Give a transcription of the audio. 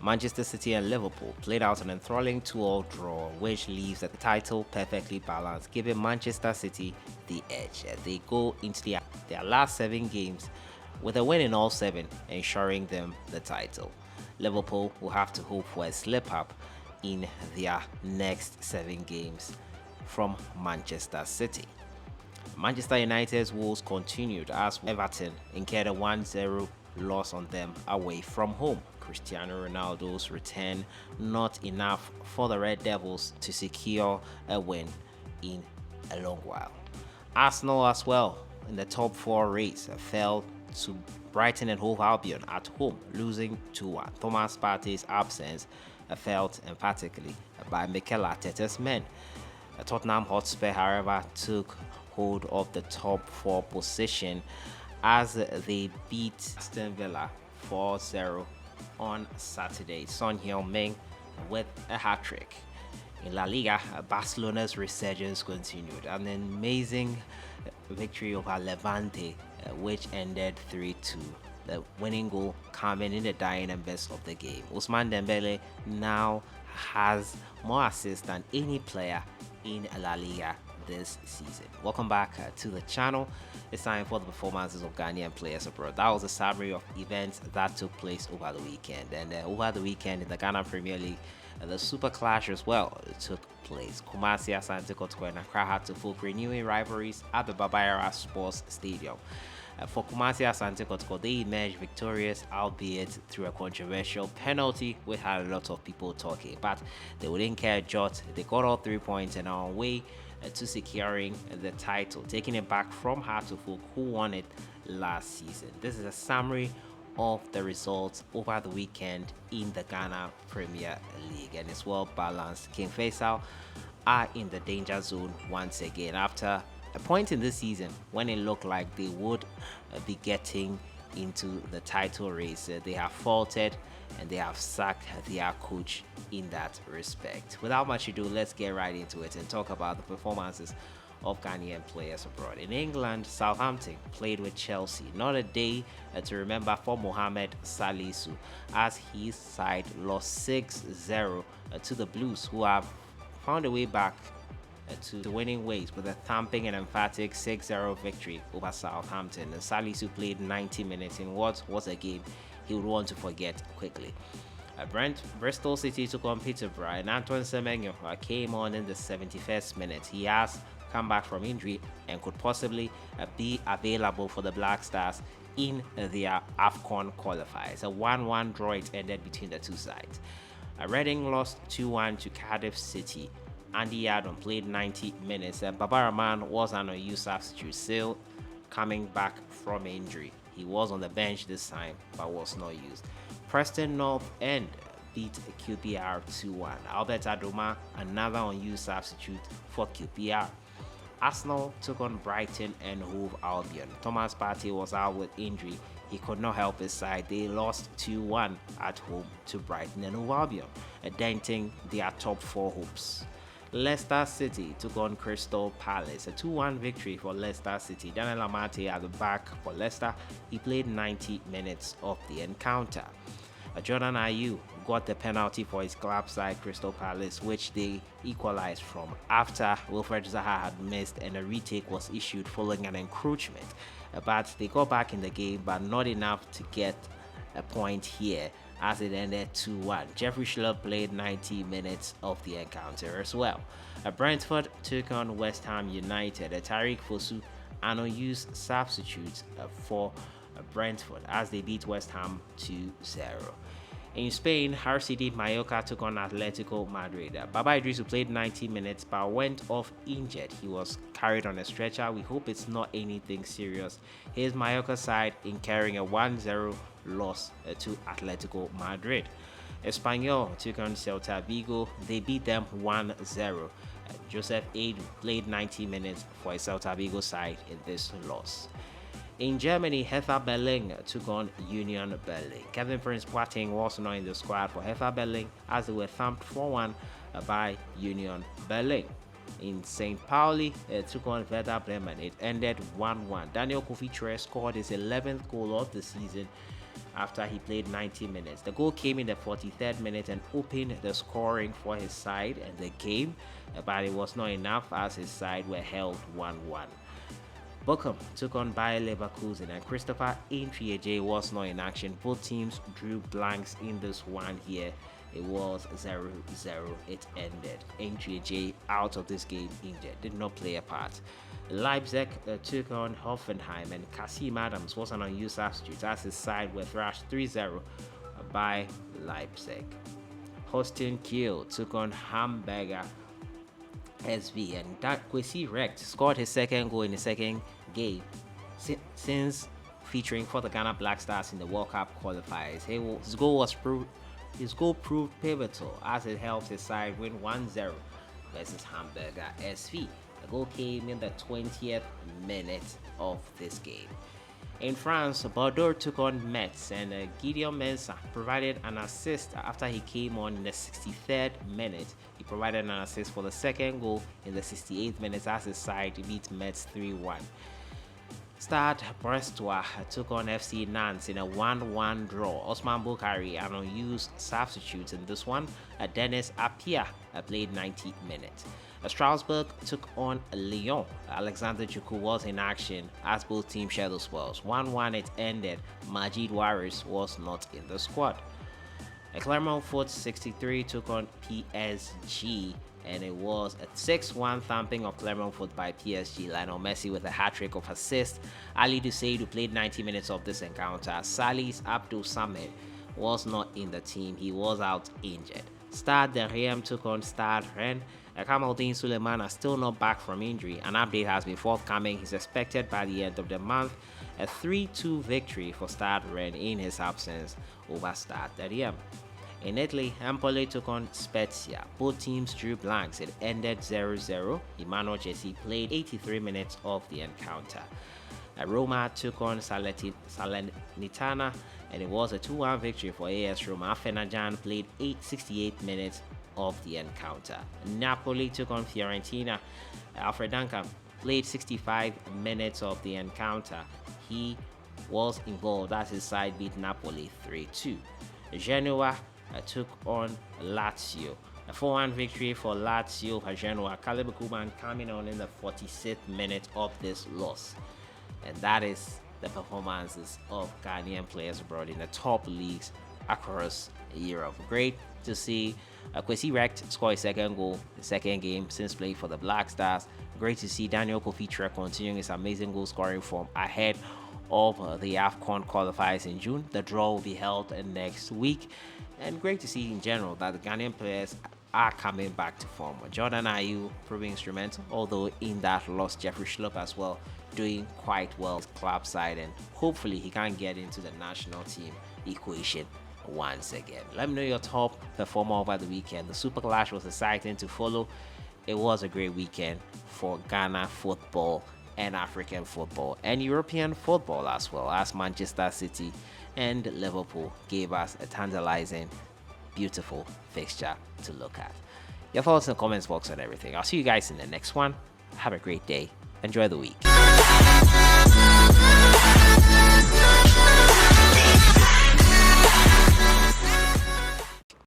Manchester City and Liverpool played out an enthralling 2-all draw, which leaves the title perfectly balanced, giving Manchester City the edge. They go into their last 7 games with a win in all 7, ensuring them the title. Liverpool will have to hope for a slip-up in their next 7 games from Manchester City. Manchester United's woes continued as Everton incurred a 1-0 loss on them away from home. Cristiano Ronaldo's return not enough for the Red Devils to secure a win in a long while. Arsenal as well in the top 4 race fell to Brighton and Hove Albion at home, losing 2-1. Thomas Partey's absence felt emphatically by Mikel Arteta's men. Tottenham Hotspur, however, took hold of the top 4 position as they beat Aston Villa 4-0 on Saturday. Son Heung-min with a hat-trick. In La Liga, Barcelona's resurgence continued. An amazing victory over Levante, which ended 3-2. The winning goal coming in the dying embers of the game. Ousmane Dembele now has more assists than any player in La Liga this season. Welcome back to the channel. It's time for the performances of Ghanaian players abroad. That was a summary of events that took place over the weekend. And over the weekend in the Ghana Premier League, the Super Clash as well took place. Kumasi, Asante Kotoko, and Accra had to folk renewing rivalries at the Babayara Sports Stadium. For Kumasi Asante Kotoko, they emerged victorious, albeit through a controversial penalty, which had a lot of people talking. But they wouldn't care a jot. They got all 3 points and are on way to securing the title, taking it back from Hartlepool, who won it last season. This is a summary of the results over the weekend in the Ghana Premier League, and it's well balanced. King Faisal are in the danger zone once again after a point in this season when it looked like they would be getting into the title race. They have faltered and they have sacked their coach in that respect. Without much ado, let's get right into it and talk about the performances of Ghanaian players abroad. In England, Southampton played with Chelsea. Not a day to remember for Mohamed Salisu, as his side lost 6-0 to the Blues, who have found a way back to the winning ways with a thumping and emphatic 6-0 victory over Southampton. And Salisu played 90 minutes in what was a game he would want to forget quickly. Bristol City took on Peterborough, and Antoine Semenyo came on in the 71st minute. He has come back from injury and could possibly be available for the Black Stars in their AFCON qualifiers. A 1-1 draw it ended between the two sides. Reading lost 2-1 to Cardiff City. Andy Adam played 90 minutes, and Babaraman was an unused substitute, still coming back from injury. He was on the bench this time, but was not used. Preston North End beat QPR 2-1. Albert Adoma, another unused substitute for QPR. Arsenal took on Brighton and Hove Albion. Thomas Partey was out with injury. He could not help his side. They lost 2-1 at home to Brighton and Hove Albion, denting their top 4 hopes. Leicester City took on Crystal Palace. A 2-1 victory for Leicester City. Daniel Amate at the back for Leicester. He played 90 minutes of the encounter. Jordan Ayew got the penalty for his club side Crystal Palace, which they equalized from after Wilfred Zaha had missed and a retake was issued following an encroachment. But they got back in the game, but not enough to get a point here, as it ended 2-1. Jeffrey Schlupp played 90 minutes of the encounter as well. Brentford took on West Ham United. Tariq Fosu, an unused substitute for Brentford, as they beat West Ham 2-0. In Spain, RCD Mallorca took on Atletico Madrid. Baba Idrisu played 90 minutes but went off injured. He was carried on a stretcher. We hope it's not anything serious. Here's Mallorca side in carrying a 1-0 loss to Atletico Madrid. Espanyol took on Celta Vigo. They beat them 1-0. Joseph Edu played 90 minutes for a Celta Vigo side in this loss. In Germany, Hertha Berlin took on Union Berlin. Kevin Prince Boateng was not in the squad for Hertha Berlin, as they were thumped 4-1 by Union Berlin. In St. Pauli, took on Werder Bremen. It ended 1-1. Daniel KOFI KYERE scored his 11th goal of the season after he played 90 minutes. The goal came in the 43rd minute and opened the scoring for his side and the game, but it was not enough as his side were held 1-1. Bochum took on Bayer Leverkusen and Christopher Antwiye was not in action. Both teams drew blanks in this one here. It was 0-0. It ended. Antwiye out of this game injured, did not play a part. Leipzig took on Hoffenheim and Kasim Adams was an unused substitute as his side were thrashed 3-0 by Leipzig. Holstein Kiel took on Hamburger SV and KWASI KYERE scored his second goal in the second game since featuring for the Ghana Black Stars in the World Cup qualifiers. His goal proved pivotal as it helped his side win 1-0 versus Hamburger SV. The goal came in the 20th minute of this game. In France, Bordeaux took on Metz and Gideon Mensah provided an assist after he came on in the 63rd minute. He provided an assist for the second goal in the 68th minute as his side beat Metz 3-1. Stade Brestois took on FC Nantes in a 1-1 draw. Osman Boukari, an unused substitute in this one. Dennis Apia played 90 minutes. Strasbourg took on Lyon. Alexander Djuku was in action as both teams shared the spoils. 1-1 it ended. Majid Waris was not in the squad. Clermont Foot 63 took on PSG and it was a 6-1 thumping of Clermont Foot by PSG. Lionel Messi with a hat-trick of assists. Ali Dusaid, who played 90 minutes of this encounter. Salis Abdul Samed was not in the team. He was out injured. Stade de Reims took on Stade Rennes. Kamaldeen Suleiman is still not back from injury. An update has been forthcoming. He's expected by the end of the month. A 3-2 victory for Stade Rennes in his absence over Stade de Reims. In Italy, Empoli took on Spezia. Both teams drew blanks. It ended 0-0. Emmanuel Jesse played 83 minutes of the encounter. Roma took on Salernitana and it was a 2-1 victory for AS Roma. Fenerjan played 68 minutes of the encounter. Napoli took on Fiorentina. Alfred Duncan played 65 minutes of the encounter. He was involved as his side beat Napoli 3-2. Genoa took on Lazio. A 4-1 victory for Lazio Genoa. Caleb Kuban coming on in the 46th minute of this loss. And that is the performances of Ghanaian players abroad in the top leagues across Europe. Great to see KWASI KYERE score his second goal, the second game since playing for the Black Stars. Great to see Daniel KOFI KYERE continuing his amazing goal scoring form ahead of the AFCON qualifiers in June. The draw will be held next week. And great to see in general that the Ghanaian players are coming back to form. Jordan Ayew proving instrumental, although in that loss, Jeffrey Schlupp as well doing quite well club side, and hopefully he can get into the national team equation once again. Let me know your top performer over the weekend. The Super Clash was exciting to follow. It was a great weekend for Ghana football and African football and European football as well, as Manchester City and Liverpool gave us a tantalizing, beautiful fixture to look at. Your thoughts in the comments box and everything. I'll see you guys in the next one. Have a great day. Enjoy the week.